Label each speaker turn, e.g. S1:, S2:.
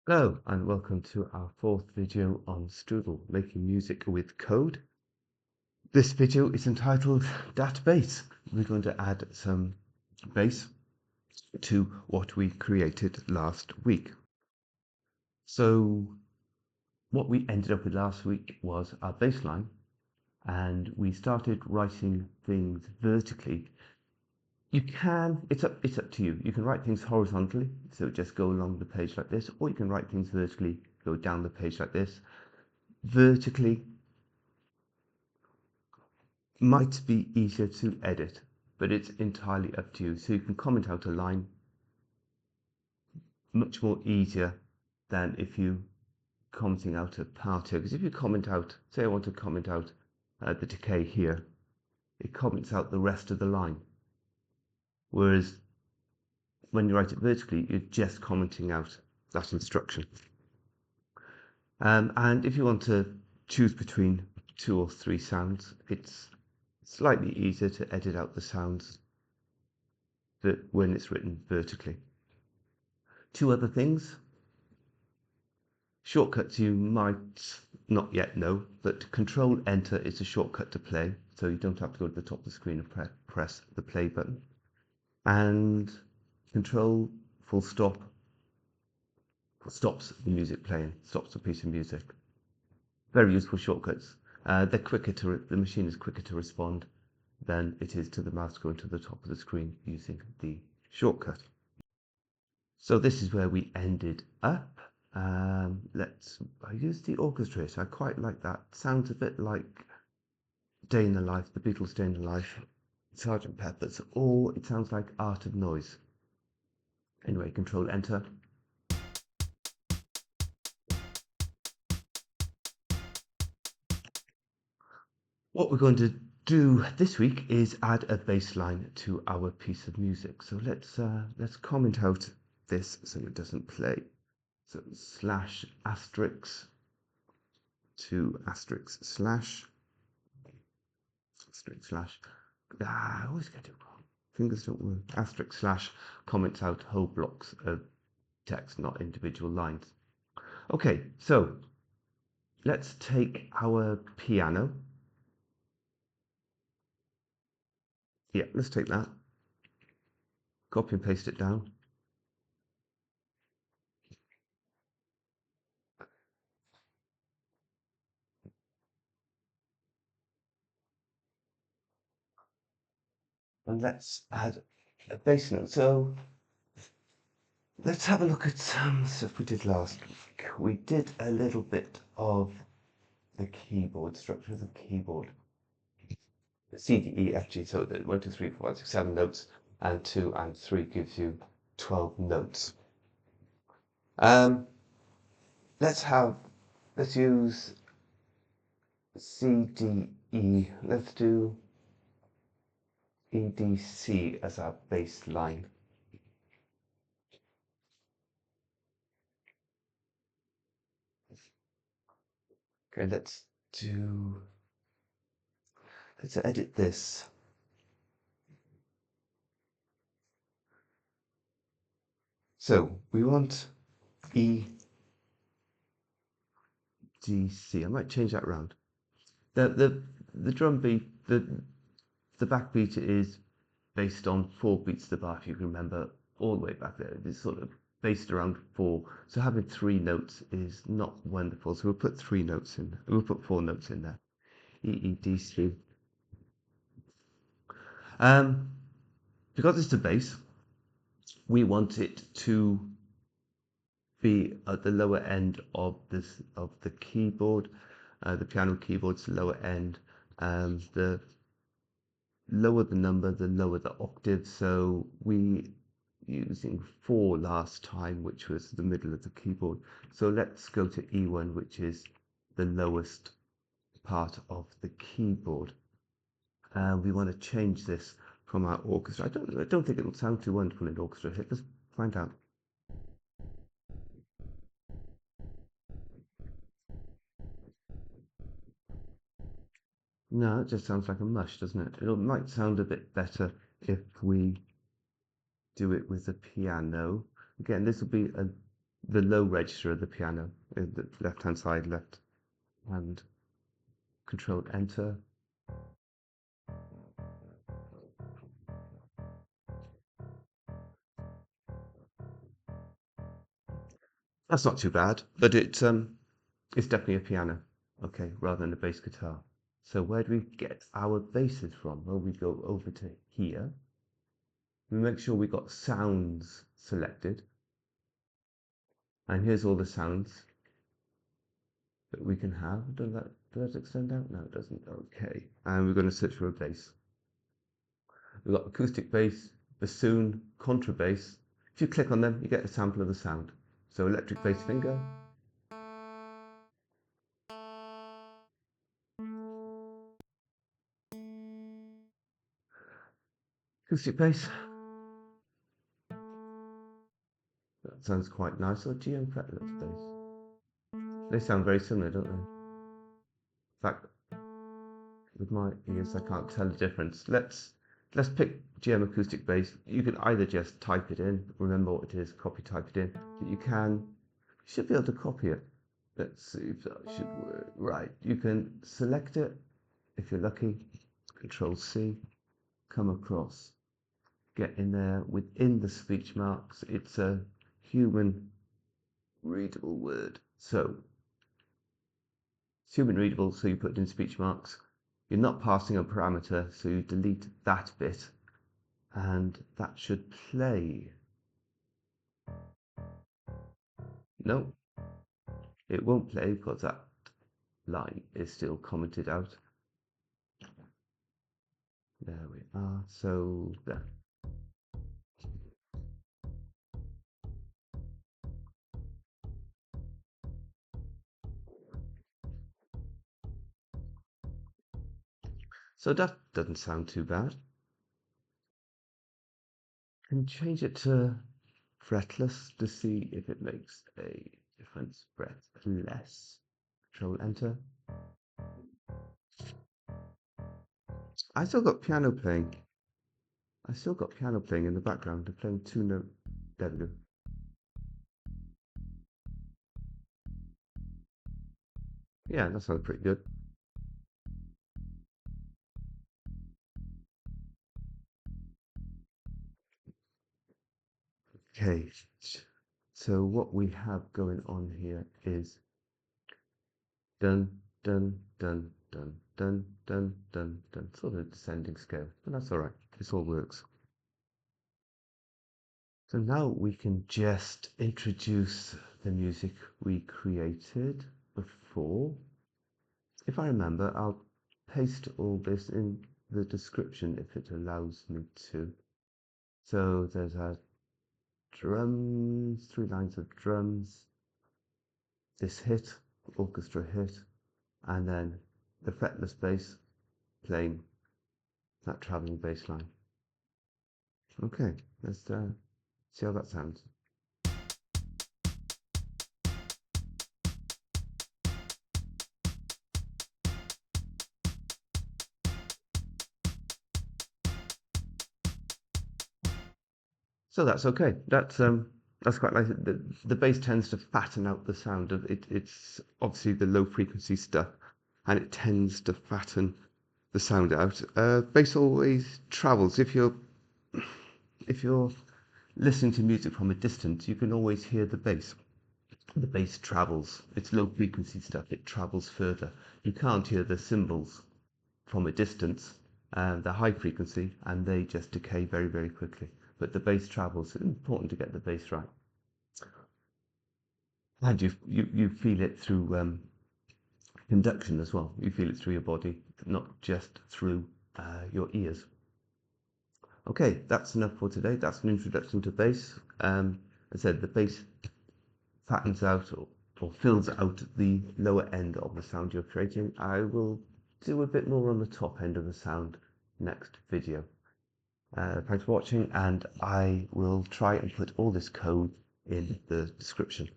S1: Hello and welcome to our fourth video on strudel, making music with code. This video is entitled Dat Bass. We're going to add some bass to what we created last week. So what we ended up with last week was our bass line, and we started writing things vertically. You can, it's up to you. You can write things horizontally, so just go along the page like this, or you can write things vertically, go down the page like this. Vertically might be easier to edit, but it's entirely up to you. So you can comment out a line much more easier than if you commenting out a part here. Because if you comment out, say I want to comment out the decay here, it comments out the rest of the line. Whereas when you write it vertically, you're just commenting out that instruction. And if you want to choose between 2 or 3 sounds, it's slightly easier to edit out the sounds that when it's written vertically. 2 other things. Shortcuts you might not yet know, but Control Enter is a shortcut to play, so you don't have to go to the top of the screen and press the play button. And Control full stop stops the music playing, stops a piece of music. Very useful shortcuts. They're quicker to, the machine is quicker to respond than it is to the mouse going to the top of the screen using the shortcut. So this is where we ended up. I use the orchestrator. I quite like that. Sounds a bit like Day in the Life, the Beatles' Day in the Life, Sergeant Pepper's, or it sounds like Art of Noise. Anyway, Control Enter. What we're going to do this week is add a bass line to our piece of music. So let's comment out this so it doesn't play. So slash asterisk to asterisk slash asterisk slash. I always get it wrong. Fingers don't work. Asterisk slash comments out whole blocks of text, not individual lines. Okay, so let's take our piano. Yeah, let's take that. Copy and paste it down. And let's add a bass note. So let's have a look at some stuff we did last week. We did a little bit of the keyboard, structure of the keyboard. C, D, E, F, G, so that 1, 2, 3, 4, 5, 6, 7 notes, and 2 and 3 gives you 12 notes. Let's use C, D, E. Let's do E, D, C as our bass line. Okay, let's edit this. So we want E, D, C. I might change that around. The drum beat, the backbeat is based on 4 beats to the bar, if you can remember all the way back there. It's sort of based around 4. So having 3 notes is not wonderful. So we'll put 3 notes in. We'll put 4 notes in there. E, E, D, C. Because it's a bass, we want it to be at the lower end of the keyboard, the piano keyboard's lower end. The lower the number, the lower the octave. So we using 4 last time, which was the middle of the keyboard. So let's go to E1, which is the lowest part of the keyboard. We want to change this from our orchestra. I don't think it'll sound too wonderful in orchestra. Let's find out. No, it just sounds like a mush, doesn't it? It might sound a bit better if we do it with the piano. Again, this will be a the low register of the piano, the left hand side, left hand, Control Enter. That's not too bad, but it's definitely a piano, okay, rather than a bass guitar. So where do we get our basses from? Well, we go over to here. We make sure we got sounds selected. And here's all the sounds that we can have. Does that extend out? No, it doesn't. Okay. And we're going to search for a bass. We've got acoustic bass, bassoon, contrabass. If you click on them, you get a sample of the sound. So electric bass finger. Acoustic bass. That sounds quite nice. Or GM fretless bass. They sound very similar, don't they? In fact, with my ears, I can't tell the difference. Let's pick GM acoustic bass. You can either just type it in, remember what it is, copy, type it in. But you should be able to copy it. Let's see if that should work. Right, you can select it if you're lucky. Control C, come across, get in there within the speech marks. It's a human readable word. So it's human readable, so you put it in speech marks. You're not passing a parameter, so you delete that bit, and that should play. No, it won't play because that line is still commented out. There we are. So there. So that doesn't sound too bad. Can change it to fretless to see if it makes a difference. Fretless. Control Enter. I still got piano playing. I still got piano playing in the background. I'm playing two note. There we go. Yeah, that sounds pretty good. Okay, so what we have going on here is dun dun dun dun dun dun dun dun, sort of descending scale, but that's all right. This all works. So now we can just introduce the music we created before. If I remember, I'll paste all this in the description if it allows me to. So there's our drums, 3 lines of drums, this hit, orchestra hit, and then the fretless bass playing that traveling bass line. Okay, let's see how that sounds. So that's okay. That's quite nice. The bass tends to fatten out the sound of it. It's obviously the low frequency stuff, and it tends to fatten the sound out. Bass always travels. If you're listening to music from a distance, you can always hear the bass. The bass travels. It's low frequency stuff. It travels further. You can't hear the cymbals from a distance. They're high frequency and they just decay very, very quickly. But the bass travels. It's important to get the bass right. And you feel it through conduction as well. You feel it through your body, not just through your ears. Okay, that's enough for today. That's an introduction to bass. As I said, the bass fattens out or fills out the lower end of the sound you're creating. I will do a bit more on the top end of the sound next video. Thanks for watching, and I will try and put all this code in the description.